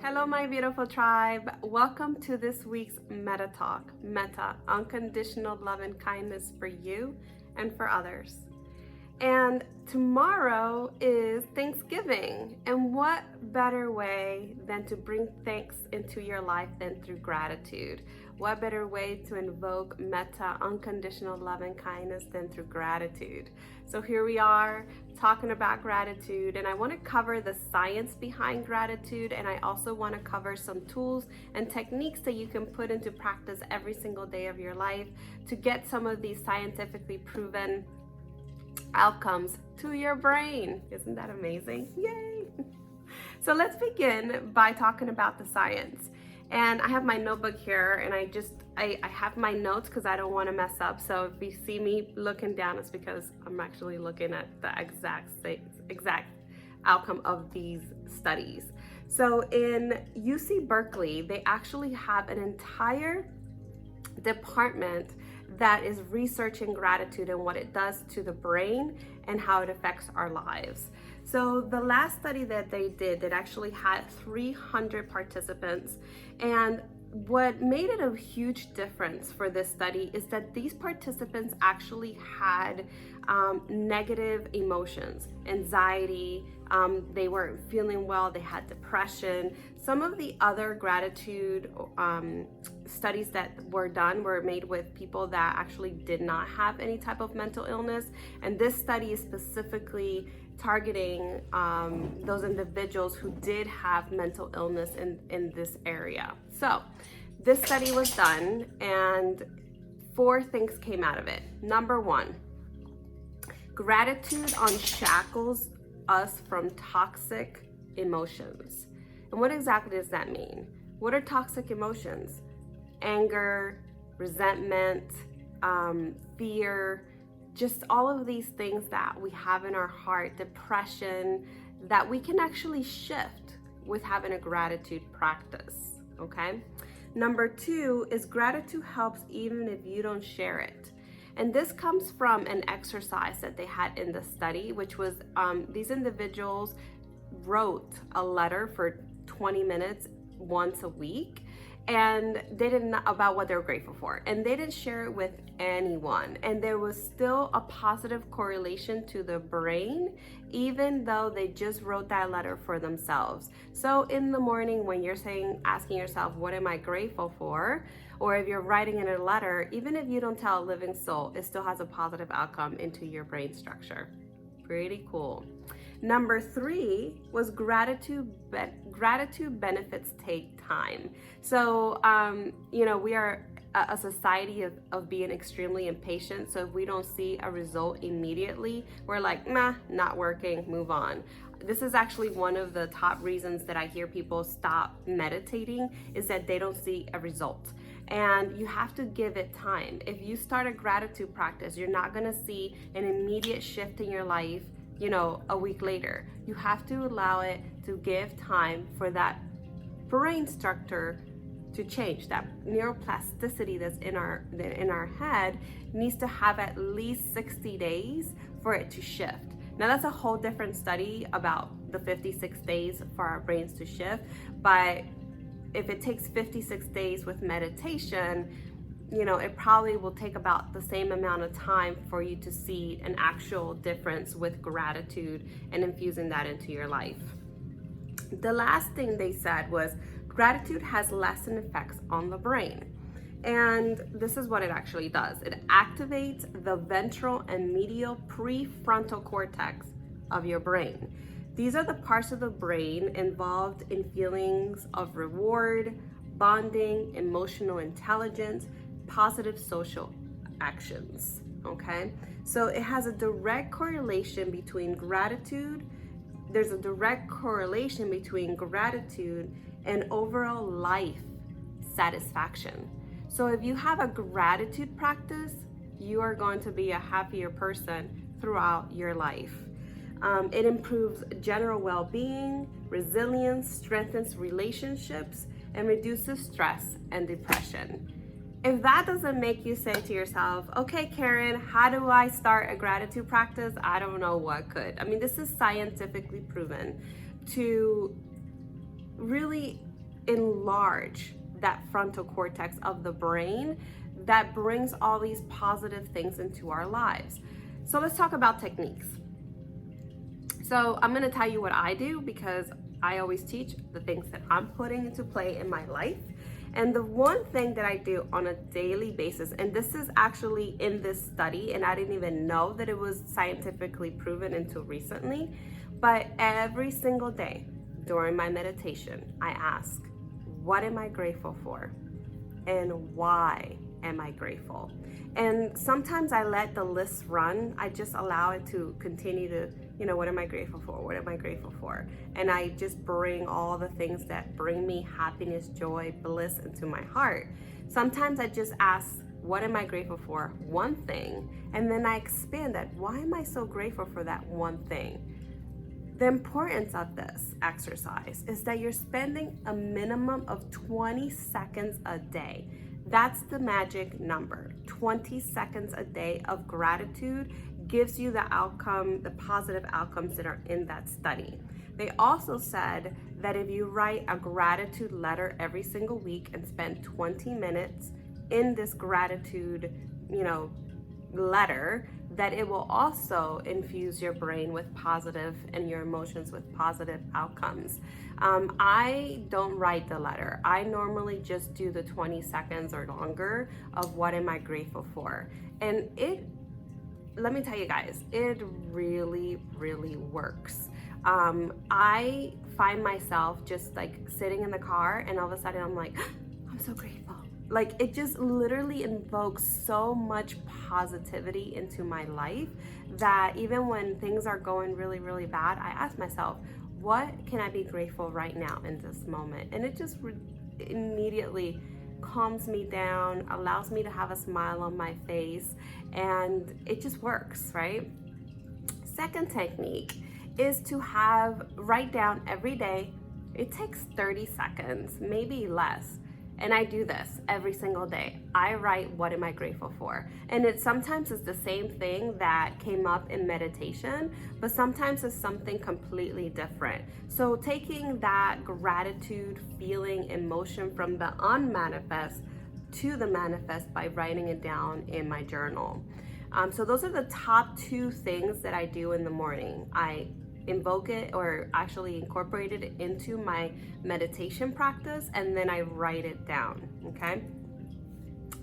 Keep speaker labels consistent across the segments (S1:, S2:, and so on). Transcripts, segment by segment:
S1: Hello, my beautiful tribe. Welcome to this week's Meta Talk. Meta, unconditional love and kindness for you and for others. And tomorrow is Thanksgiving. And what better way than to bring thanks into your life than through gratitude? What better way to invoke metta, unconditional love and kindness, than through gratitude? So here we are talking about gratitude, and I want to cover the science behind gratitude, and I also want to cover some tools and techniques that you can put into practice every single day of your life to get some of these scientifically proven outcomes to your brain. Isn't that amazing? Yay! So let's begin by talking about the science. And I have my notebook here, and I have my notes because I don't want to mess up. So if you see me looking down, it's because I'm actually looking at the exact outcome of these studies. So in UC Berkeley, they actually have an entire department that is researching gratitude and what it does to the brain and how it affects our lives. So the last study that they did that actually had 300 participants, and what made it a huge difference for this study is that these participants actually had negative emotions, anxiety, they weren't feeling well, they had depression. Some of the other gratitude studies that were done were made with people that actually did not have any type of mental illness, and this study is specifically targeting those individuals who did have mental illness in this area. So this study was done, and 4 things came out of it. Number 1, gratitude unshackles us from toxic emotions. And what exactly does that mean? What are toxic emotions? Anger, resentment, fear, just all of these things that we have in our heart, depression, that we can actually shift with having a gratitude practice, okay? Number 2 is gratitude helps even if you don't share it. And this comes from an exercise that they had in the study, which was these individuals wrote a letter for 20 minutes once a week, and they didn't about what they were grateful for, and they didn't share it with anyone, and there was still a positive correlation to the brain even though they just wrote that letter for themselves. So in the morning when you're asking yourself, what am I grateful for, or if you're writing in a letter, even if you don't tell a living soul, it still has a positive outcome into your brain structure. Pretty cool. Number 3 was gratitude benefits take time. So, we are a society of being extremely impatient. So if we don't see a result immediately, we're like, nah, not working, move on. This is actually one of the top reasons that I hear people stop meditating, is that they don't see a result. And you have to give it time. If you start a gratitude practice, you're not gonna see an immediate shift in your life, a week later. You have to allow it to give time for that brain structure to change. That neuroplasticity that's in our head needs to have at least 60 days for it to shift. Now that's a whole different study about the 56 days for our brains to shift, but if it takes 56 days with meditation, it probably will take about the same amount of time for you to see an actual difference with gratitude and infusing that into your life. The last thing they said was gratitude has lasting effects on the brain. And this is what it actually does. It activates the ventral and medial prefrontal cortex of your brain. These are the parts of the brain involved in feelings of reward, bonding, emotional intelligence, positive social actions, okay? So it has a direct correlation between gratitude. There's a direct correlation between gratitude and overall life satisfaction. So if you have a gratitude practice, you are going to be a happier person throughout your life. It improves general well-being, resilience, strengthens relationships, and reduces stress and depression. If that doesn't make you say to yourself, okay, Karen, how do I start a gratitude practice? I don't know what could. I mean, this is scientifically proven to really enlarge that frontal cortex of the brain that brings all these positive things into our lives. So let's talk about techniques. So I'm going to tell you what I do, because I always teach the things that I'm putting into play in my life. And the one thing that I do on a daily basis, and this is actually in this study, and I didn't even know that it was scientifically proven until recently, but every single day during my meditation, I ask, what am I grateful for? And why am I grateful? And sometimes I let the list run. I just allow it to continue to, what am I grateful for? What am I grateful for? And I just bring all the things that bring me happiness, joy, bliss into my heart. Sometimes I just ask, what am I grateful for? One thing. And then I expand that. Why am I so grateful for that one thing? The importance of this exercise is that you're spending a minimum of 20 seconds a day. That's the magic number. 20 seconds a day of gratitude gives you the outcome, the positive outcomes that are in that study. They also said that if you write a gratitude letter every single week and spend 20 minutes in this gratitude, letter, that it will also infuse your brain with positive and your emotions with positive outcomes. I don't write the letter. I normally just do the 20 seconds or longer of what am I grateful for. And let me tell you guys, it really, really works. I find myself just like sitting in the car, and all of a sudden I'm like, I'm so grateful. Like, it just literally invokes so much positivity into my life that even when things are going really, really bad, I ask myself, what can I be grateful right now in this moment? And it just immediately calms me down, allows me to have a smile on my face, and it just works, right? Second technique is to write down every day. It takes 30 seconds, maybe less. And I do this every single day. I write, what am I grateful for? And it sometimes is the same thing that came up in meditation, but sometimes it's something completely different. So taking that gratitude feeling, emotion from the unmanifest to the manifest by writing it down in my journal. So those are the top two things that I do in the morning. I invoke it, or actually incorporate it into my meditation practice, and then I write it down, okay?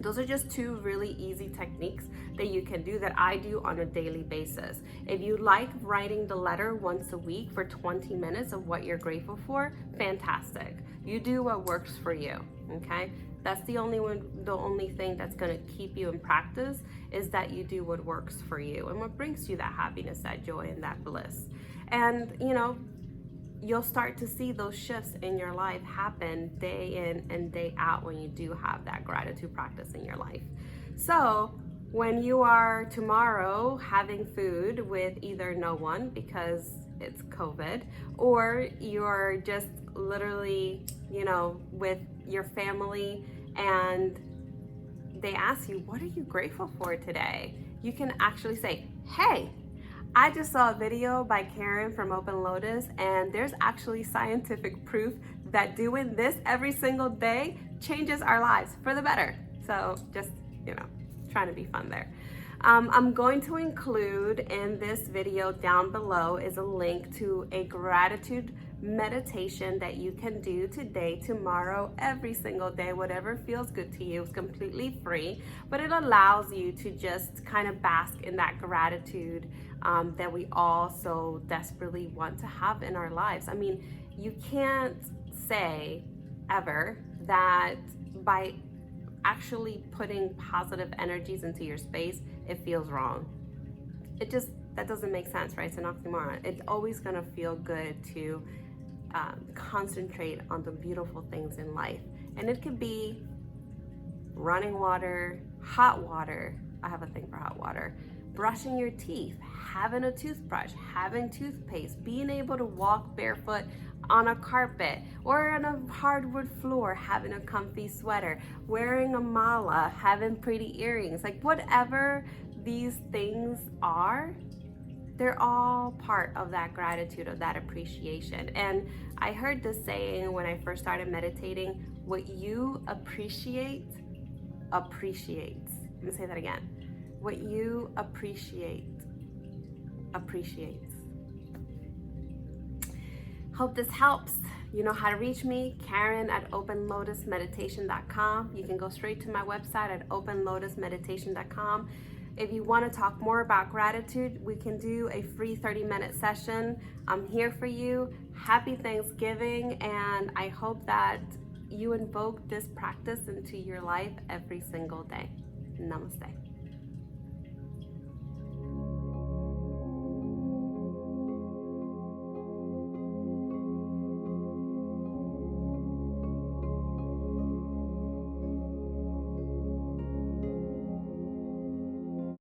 S1: Those are just two really easy techniques that you can do that I do on a daily basis. If you like writing the letter once a week for 20 minutes of what you're grateful for, fantastic. You do what works for you, okay? That's the only thing that's gonna keep you in practice, is that you do what works for you and what brings you that happiness, that joy, and that bliss. And you'll start to see those shifts in your life happen day in and day out when you do have that gratitude practice in your life. So when you are tomorrow having food with either no one because it's COVID, or you're just literally, with your family, and they ask you, what are you grateful for today? You can actually say, hey, I just saw a video by Karen from Open Lotus, and there's actually scientific proof that doing this every single day changes our lives for the better. So just, trying to be fun there. I'm going to include in this video down below is a link to a gratitude meditation that you can do today, tomorrow, every single day, whatever feels good to you. It's completely free, but it allows you to just kind of bask in that gratitude that we all so desperately want to have in our lives. I mean, you can't say ever that by actually putting positive energies into your space, it feels wrong. That doesn't make sense, right? It's an oxymoron. It's always gonna feel good to concentrate on the beautiful things in life. And it could be running water, hot water. I have a thing for hot water. Brushing your teeth, having a toothbrush, having toothpaste, being able to walk barefoot on a carpet or on a hardwood floor, having a comfy sweater, wearing a mala, having pretty earrings, like whatever these things are, they're all part of that gratitude, of that appreciation. And I heard this saying when I first started meditating: what you appreciate appreciates. Let me say that again. What you appreciate appreciates. Hope this helps. You know how to reach me, Karen at openlotusmeditation.com. You can go straight to my website at openlotusmeditation.com. If you want to talk more about gratitude, we can do a free 30-minute session. I'm here for you. Happy Thanksgiving, and I hope that you invoke this practice into your life every single day. Namaste.